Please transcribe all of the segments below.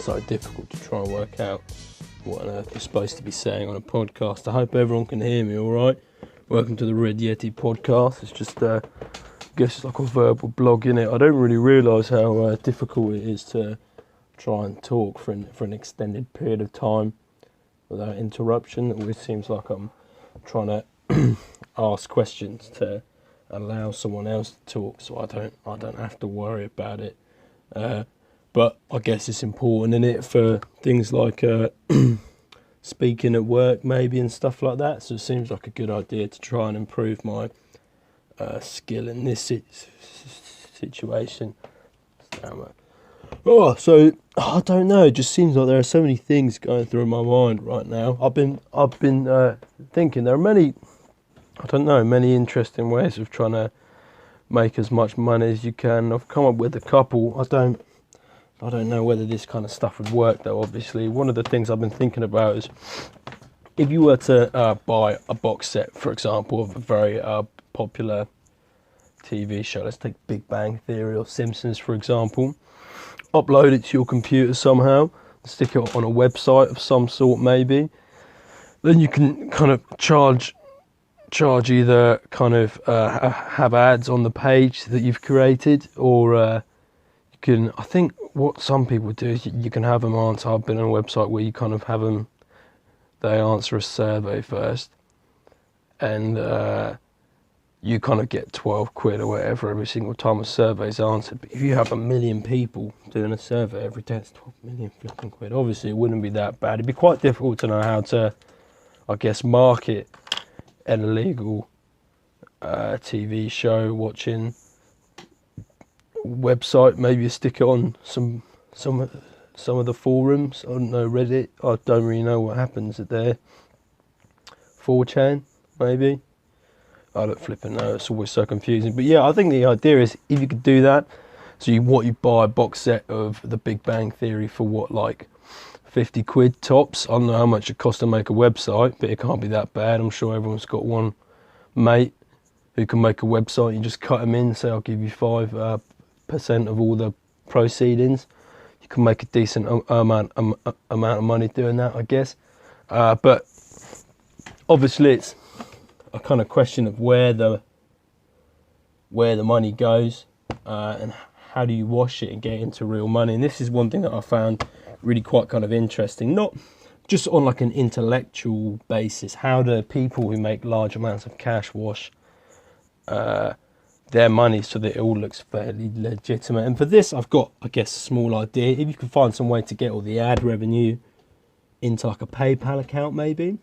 so difficult to try and work out what on earth you're supposed to be saying on a podcast. I hope everyone can hear me all right. Welcome to the Yeti Podcast. It's just, I guess it's like a verbal blog, innit? I don't really realise how difficult it is to try and talk for an extended period of time without interruption. It always seems like I'm trying to ask questions to allow someone else to talk, so I don't have to worry about it. But I guess it's important, isn't it, for things like speaking at work maybe and stuff like that. So it seems like a good idea to try and improve my skill in this situation. So I don't know. It just seems like there are so many things going through my mind right now. I've been thinking there are many interesting ways of trying to make as much money as you can. I've come up with a couple. I don't know whether this kind of stuff would work though, obviously. One of the things I've been thinking about is if you were to buy a box set, for example, of a very popular TV show, let's take Big Bang Theory or Simpsons, for example, upload it to your computer somehow, stick it on a website of some sort maybe, then you can kind of charge either kind of have ads on the page that you've created, or you can, I think what some people do is you can have them answer. I've been on a website where you kind of have them, they answer a survey first, and you kind of get 12 quid or whatever every single time a survey's answered. But if you have 1 million people doing a survey every day, it's 12 million flipping quid. Obviously it wouldn't be that bad. It'd be quite difficult to know how to, I guess, market an illegal TV show watching website. Maybe you stick it on some of the forums. I don't know, Reddit. I don't really know what happens there. 4chan, maybe. I don't flipping know. It's always so confusing. But yeah, I think the idea is if you could do that. So you buy a box set of The Big Bang Theory for what, like 50 quid tops. I don't know how much it costs to make a website, but it can't be that bad. I'm sure everyone's got one mate who can make a website. You just cut them in, say I'll give you 5% of all the proceedings. You can make a decent amount of money doing that, I guess. But obviously it's a kind of question of where the money goes and how do you wash it and get into real money. And this is one thing that I found really quite kind of interesting, not just on like an intellectual basis. How do people who make large amounts of cash wash their money so that it all looks fairly legitimate? And for this, I've got, I guess, a small idea. If you can find some way to get all the ad revenue into like a PayPal account, maybe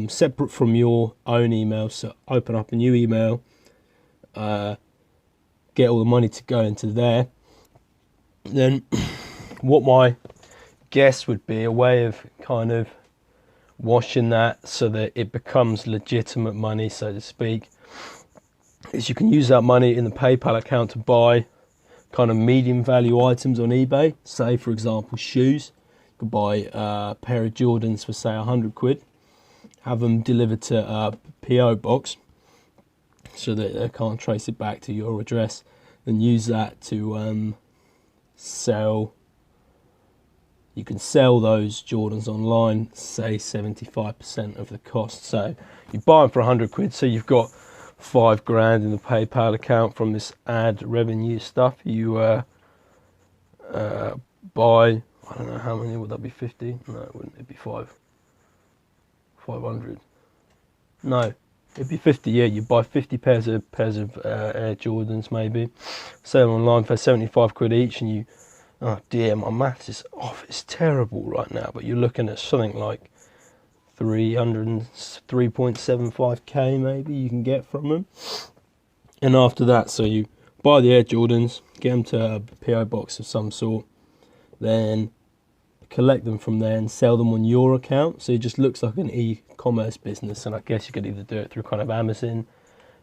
separate from your own email, so open up a new email, get all the money to go into there, then what my guess would be a way of kind of washing that so that it becomes legitimate money, so to speak, is you can use that money in the PayPal account to buy kind of medium value items on eBay. Say, for example, shoes. You could buy a pair of Jordans for, say, 100 quid. Have them delivered to a PO box so that they can't trace it back to your address. Then use that to sell. You can sell those Jordans online, say 75% of the cost. So you buy them for 100 quid, so you've got 5 grand in the PayPal account from this ad revenue stuff. You buy, I don't know how many, would that be 50? No, it wouldn't, it'd be 500. No, it'd be 50, yeah. You buy 50 pairs of Air Jordans maybe, sell them online for 75 quid each, and you, oh dear, my maths is off, it's terrible right now, but you're looking at something like 3.75k maybe you can get from them. And after that, so you buy the Air Jordans, get them to a PO box of some sort, then collect them from there and sell them on your account. So it just looks like an e-commerce business, and I guess you could either do it through kind of Amazon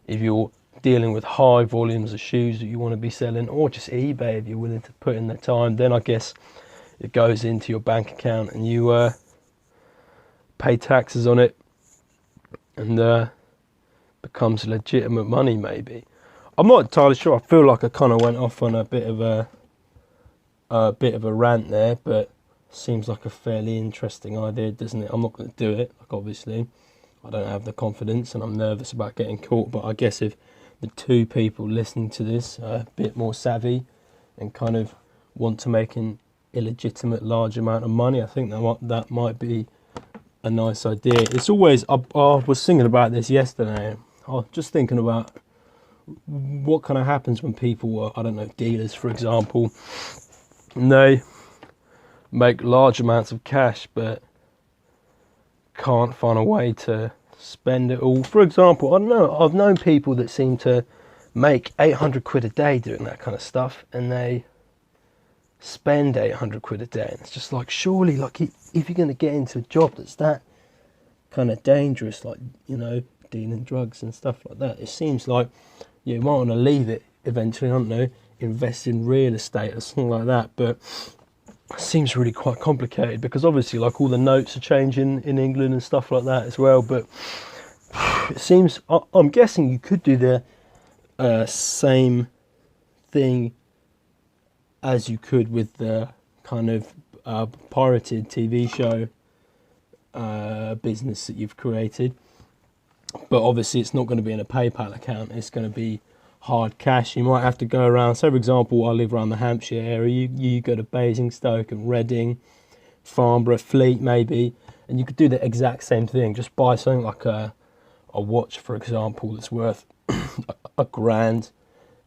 if you're dealing with high volumes of shoes that you want to be selling, or just eBay if you're willing to put in the time. Then I guess it goes into your bank account and you pay taxes on it, and becomes legitimate money maybe. I'm not entirely sure. I feel like I kind of went off on a bit of a a bit of a rant there, but seems like a fairly interesting idea, doesn't it? I'm not going to do it, like, obviously. I don't have the confidence and I'm nervous about getting caught, but I guess if the two people listening to this are a bit more savvy and kind of want to make an illegitimate large amount of money, I think that might be a nice idea. It's always, I was thinking about this yesterday. I was just thinking about what kind of happens when people are, I don't know, dealers, for example, and they make large amounts of cash but can't find a way to spend it all. For example, I don't know, I've known people that seem to make 800 quid a day doing that kind of stuff, and they spend 800 quid a day, and it's just like, surely, like, if you're going to get into a job that's that kind of dangerous, like, you know, dealing drugs and stuff like that, it seems like you might want to leave it eventually, I don't know, invest in real estate or something like that. But it seems really quite complicated, because obviously, like, all the notes are changing in England and stuff like that as well. But it seems, I'm guessing you could do the same thing as you could with the kind of pirated TV show business that you've created. But obviously it's not going to be in a PayPal account, it's going to be hard cash. You might have to go around, say for example, I live around the Hampshire area, you go to Basingstoke and Reading, Farnborough, Fleet maybe, and you could do the exact same thing. Just buy something like a watch, for example, that's worth £1,000,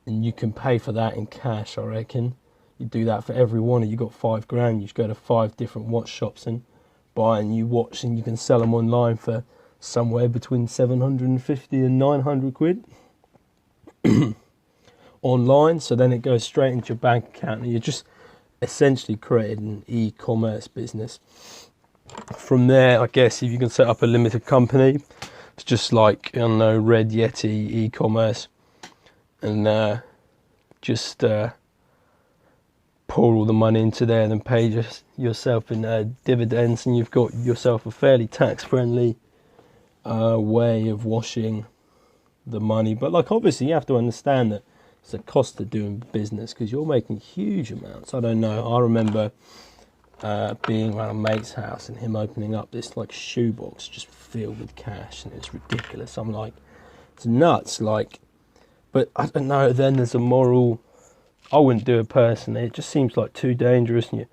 and you can pay for that in cash, I reckon. You do that for every one, and you got £5,000. You just go to 5 different watch shops and buy a new watch, and you can sell them online for somewhere between 750 and 900 quid online. So then it goes straight into your bank account, and you're just essentially created an e-commerce business. From there, I guess, if you can set up a limited company, it's just like, I don't know, Red Yeti e-commerce, and just pour all the money into there and then pay yourself in dividends, and you've got yourself a fairly tax-friendly way of washing the money. But, like, obviously you have to understand that it's a cost to doing business, because you're making huge amounts. I don't know, I remember being around a mate's house and him opening up this, like, shoebox just filled with cash, and it's ridiculous. I'm like, it's nuts, like. But I don't know, then there's a moral, I wouldn't do it personally. It just seems like too dangerous, and you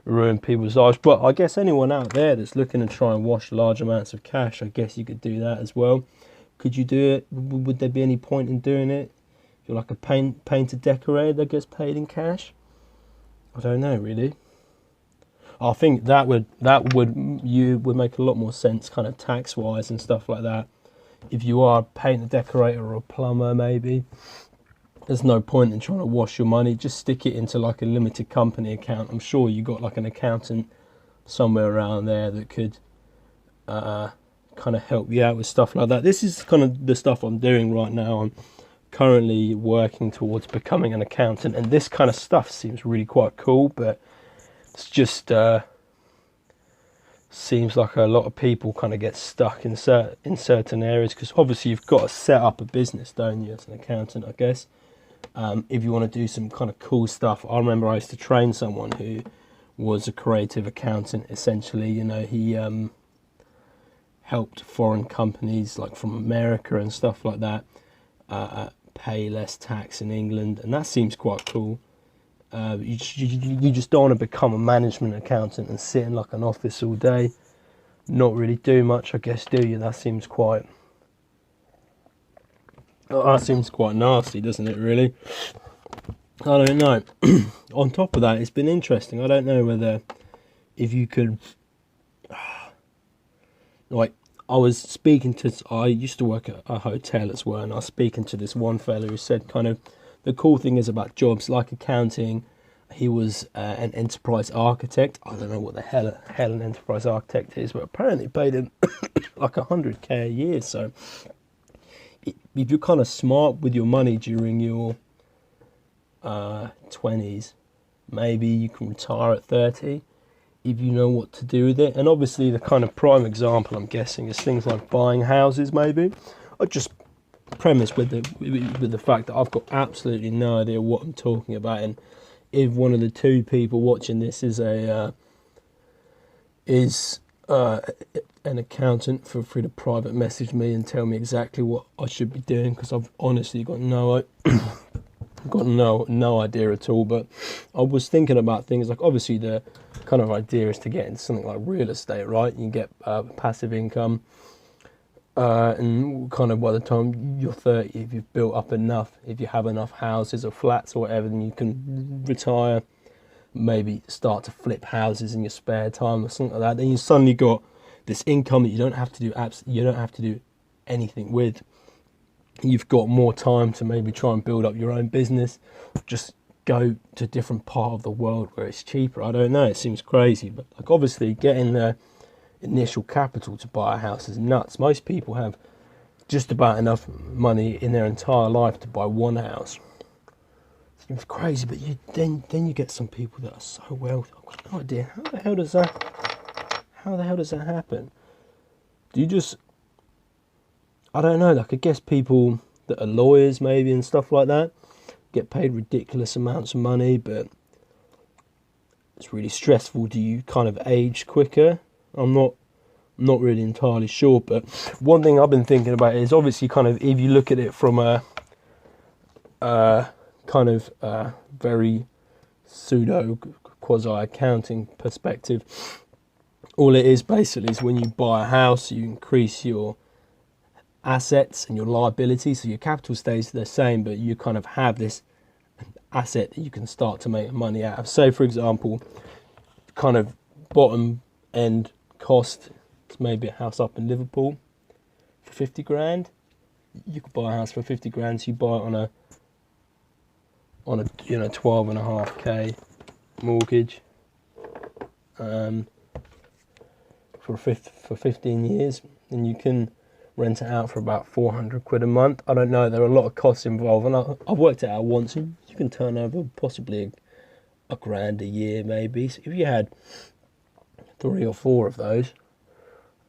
ruin people's lives. But I guess anyone out there that's looking to try and wash large amounts of cash, I guess you could do that as well. Could you do it? Would there be any point in doing it? If you're like a painter decorator that gets paid in cash? I don't know, really. I think that would make a lot more sense, kind of tax wise and stuff like that. If you are a painter decorator or a plumber, maybe there's no point in trying to wash your money. Just stick it into like a limited company account. I'm sure you got like an accountant somewhere around there that could kind of help you out with stuff like that. This is kind of the stuff I'm doing right now. I'm currently working towards becoming an accountant, and this kind of stuff seems really quite cool, but it's just seems like a lot of people kind of get stuck in certain areas, because obviously you've got to set up a business, don't you, as an accountant, I guess. If you want to do some kind of cool stuff. I remember I used to train someone who was a creative accountant, essentially. You know, he helped foreign companies like from America and stuff like that pay less tax in England, and that seems quite cool. You just don't want to become a management accountant and sit in like an office all day, not really do much, I guess, do you? That seems quite nasty, doesn't it, really? I don't know. On top of that, it's been interesting. I don't know whether if you could, like, I used to work at a hotel as well, and I was speaking to this one fella who said kind of the cool thing is about jobs like accounting. He was an enterprise architect. I don't know what the hell an enterprise architect is, but apparently paid him like 100k a year. So if you're kind of smart with your money during your 20s, maybe you can retire at 30 if you know what to do with it. And obviously the kind of prime example, I'm guessing, is things like buying houses. Maybe I just premise with the fact that I've got absolutely no idea what I'm talking about, and if one of the two people watching this is an accountant, feel free to private message me and tell me exactly what I should be doing, because I've honestly got no idea at all. But I was thinking about things like, obviously the kind of idea is to get into something like real estate, right? You get passive income, and kind of by the time you're 30, if you've built up enough, if you have enough houses or flats or whatever, then you can retire, maybe start to flip houses in your spare time or something like that. Then you suddenly got this income that you don't have to do anything with. You've got more time to maybe try and build up your own business, just go to a different part of the world where it's cheaper. I don't know, it seems crazy, but like obviously getting the initial capital to buy a house is nuts. Most people have just about enough money in their entire life to buy one house. It seems crazy, but then you get some people that are so wealthy. I've got no idea how the hell does that happen? Do you just, I don't know, like I guess people that are lawyers maybe and stuff like that get paid ridiculous amounts of money, but it's really stressful. Do you kind of age quicker? I'm not really entirely sure, but one thing I've been thinking about is obviously kind of if you look at it from a kind of very pseudo quasi accounting perspective, all it is basically is when you buy a house, you increase your assets and your liabilities, so your capital stays the same, but you kind of have this asset that you can start to make money out of. So for example, kind of bottom end cost is maybe a house up in Liverpool for 50 grand. You could buy a house for 50 grand, so you buy it on a 12.5k mortgage for 15 years, and you can rent it out for about 400 quid a month. I don't know, there are a lot of costs involved, and I've worked it out once, and you can turn over possibly a grand a year maybe. So if you had 3 or 4 of those,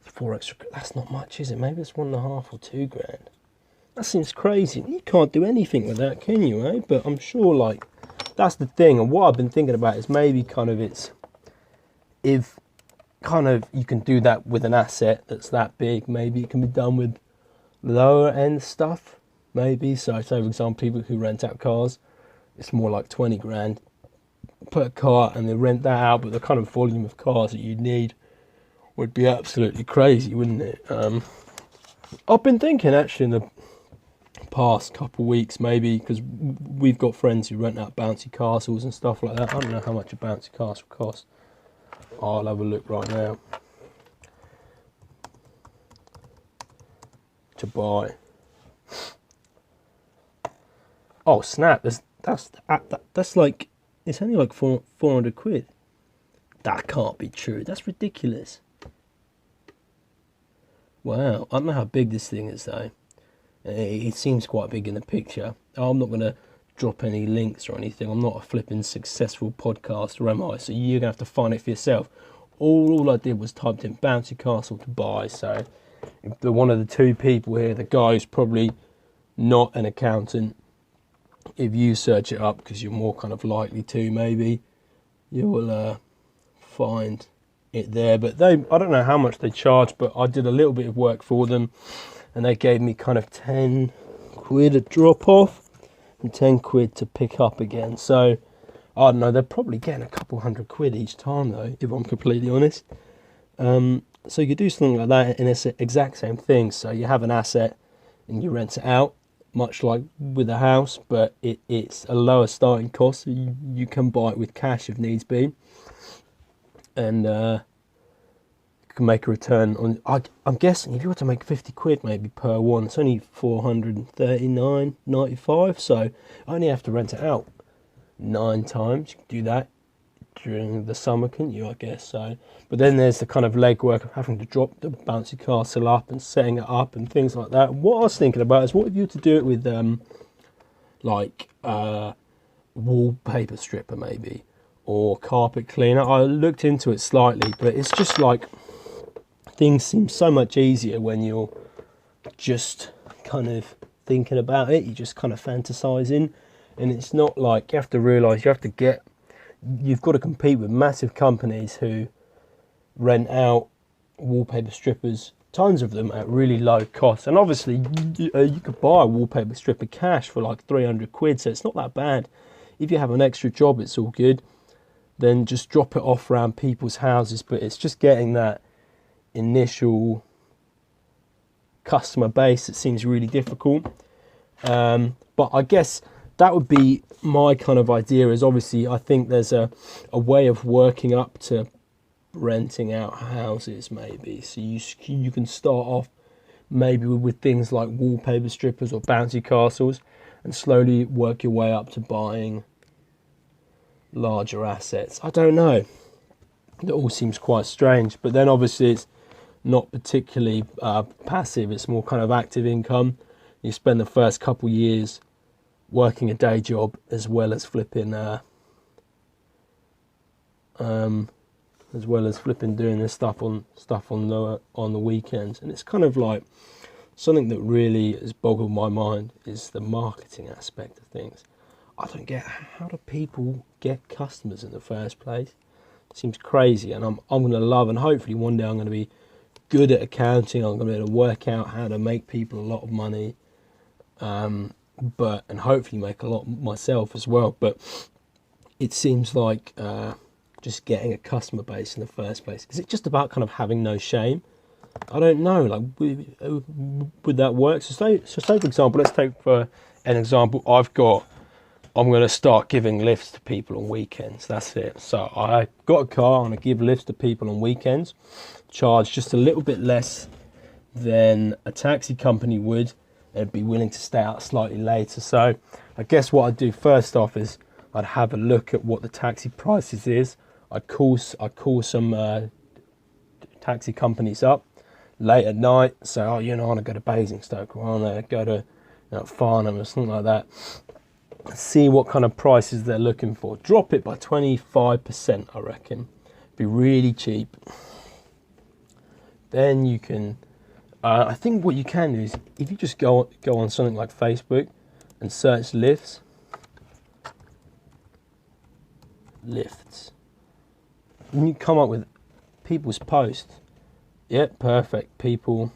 4 extra, that's not much, is it? Maybe it's 1.5 or 2 grand. That seems crazy. You can't do anything with that, can you, eh? But I'm sure, like, that's the thing. And what I've been thinking about is maybe kind of if kind of you can do that with an asset that's that big, maybe it can be done with lower end stuff, maybe. So say, for example, people who rent out cars, it's more like 20 grand per car, and they rent that out, but the kind of volume of cars that you need would be absolutely crazy, wouldn't it? I've been thinking actually in the past couple of weeks, maybe, because we've got friends who rent out bouncy castles and stuff like that. I don't know how much a bouncy castle costs. I'll have a look right now to buy. Oh snap! That's like, it's only like 400 quid. That can't be true. That's ridiculous. Wow, I don't know how big this thing is though. It seems quite big in the picture. I'm not going to drop any links or anything. I'm not a flipping successful podcaster, am I? So you're going to have to find it for yourself. All I did was typed in bouncy castle to buy. So if the one of the two people here, the guy who's probably not an accountant, if you search it up, because you're more kind of likely to, maybe you'll find it there. But I don't know how much they charge, but I did a little bit of work for them, and they gave me kind of 10 quid a drop off and 10 quid to pick up again. So I don't know, they're probably getting a couple hundred quid each time though, if I'm completely honest. So you could do something like that, and it's the exact same thing. So you have an asset and you rent it out, much like with a house, but it's a lower starting cost. So you can buy it with cash if needs be, and can make a return on. I'm guessing if you were to make 50 quid maybe per one, it's only 439.95. So I only have to rent it out 9 times. You can do that during the summer, couldn't you? I guess so. But then there's the kind of legwork of having to drop the bouncy castle up and setting it up and things like that. What I was thinking about is, what if you were to do it with wallpaper stripper maybe, or carpet cleaner? I looked into it slightly, but it's just like, things seem so much easier when you're just kind of thinking about it. You're just kind of fantasizing, and it's not like, you have to realise you have to get you've got to compete with massive companies who rent out wallpaper strippers, tons of them at really low cost. And obviously you could buy a wallpaper stripper cash for like 300 quid, so it's not that bad. If you have an extra job, it's all good. Then just drop it off around people's houses. But it's just getting that initial customer base that seems really difficult. But I guess that would be my kind of idea, is obviously I think there's a way of working up to renting out houses maybe. So you can start off maybe with things like wallpaper strippers or bouncy castles, and slowly work your way up to buying larger assets. I don't know. It all seems quite strange. But then obviously it's not particularly passive. It's more kind of active income. You spend the first couple years working a day job as well as flipping doing this stuff on the weekends. And it's kind of like something that really has boggled my mind is the marketing aspect of things. I don't get, how do people get customers in the first place? It seems crazy, and I'm going to love, and hopefully one day I'm going to be good at accounting. I'm going to be able to work out how to make people a lot of money, and hopefully make a lot myself as well. But it seems like just getting a customer base in the first place. Is it just about kind of having no shame? I don't know. Like, would that work? So say for example, let's take for an example. I'm going to start giving lifts to people on weekends. That's it. So I got a car. I'm going to give lifts to people on weekends. Charge just a little bit less than a taxi company would. They'd be willing to stay out slightly later. So I guess what I'd do first off is I'd have a look at what the taxi prices is. I'd call some taxi companies up late at night. Say, I want to go to Basingstoke, or I want to go to Farnham or something like that. See what kind of prices they're looking for. Drop it by 25%, I reckon. Be really cheap. Then you can, I think what you can do is, if you just go on something like Facebook and search lifts, and you come up with people's posts. Yep, perfect. People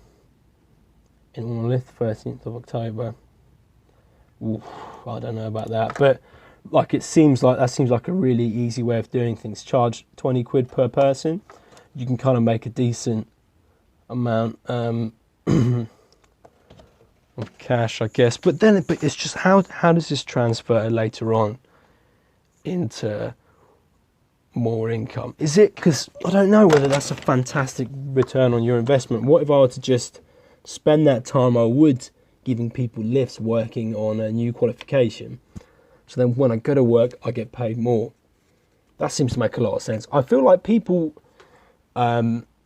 in on lift 13th of October. Oof, I don't know about that, but like that seems like a really easy way of doing things. Charge 20 quid per person. You can kind of make a decent amount of cash, I guess. But it's just how does this transfer later on into more income? Is it, because I don't know whether that's a fantastic return on your investment. What if I were to just spend that time I would giving people lifts, working on a new qualification, so then when I go to work I get paid more? That seems to make a lot of sense. I feel like people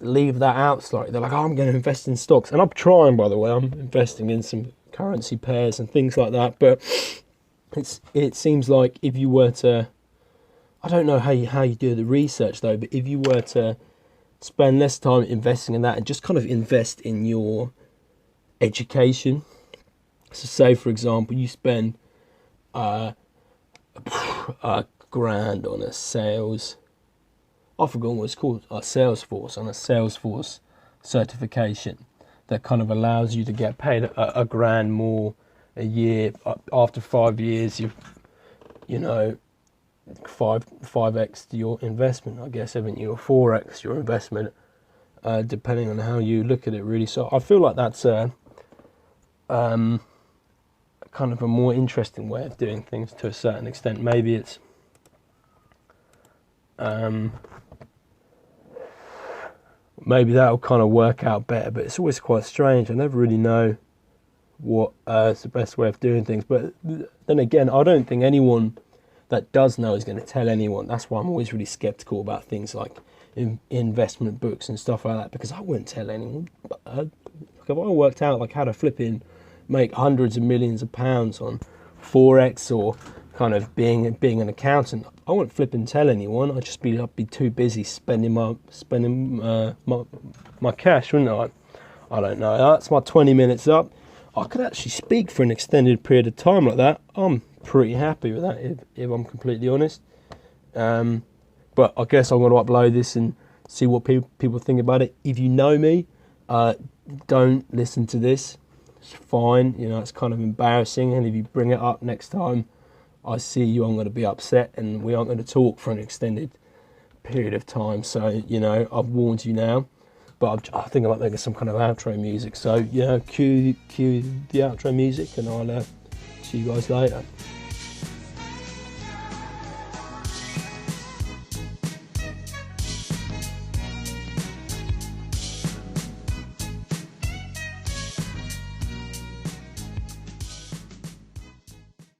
leave that out slightly. They're like, I'm going to invest in stocks, and I'm trying, by the way. I'm investing in some currency pairs and things like that, but it seems like if you were to, I don't know how you do the research though, but if you were to spend less time investing in that and just kind of invest in your education. So say for example you spend a grand on a sales, I forgot what it's called, on a Salesforce certification that kind of allows you to get paid a grand more a year. After 5 years you 5x your investment, I guess, haven't you, or 4x your investment, depending on how you look at it, really. So I feel like that's kind of a more interesting way of doing things to a certain extent. Maybe it's maybe that'll kind of work out better, but it's always quite strange. I never really know what is the best way of doing things. But then again, I don't think anyone that does know is going to tell anyone. That's why I'm always really skeptical about things like investment books and stuff like that, because I wouldn't tell anyone. If I worked out like how to make hundreds of millions of pounds on Forex or kind of being an accountant, I wouldn't flip and tell anyone. I'd be too busy spending my cash, wouldn't I? I don't know. That's my 20 minutes up. I could actually speak for an extended period of time like that. I'm pretty happy with that, if I'm completely honest. But I guess I'm going to upload this and see what people think about it. If you know me, don't listen to this. It's fine, you know, it's kind of embarrassing, and if you bring it up next time I see you, I'm going to be upset, and we aren't going to talk for an extended period of time. So, you know, I've warned you now. But I think I might make some kind of outro music. So, yeah, cue the outro music, and I'll see you guys later.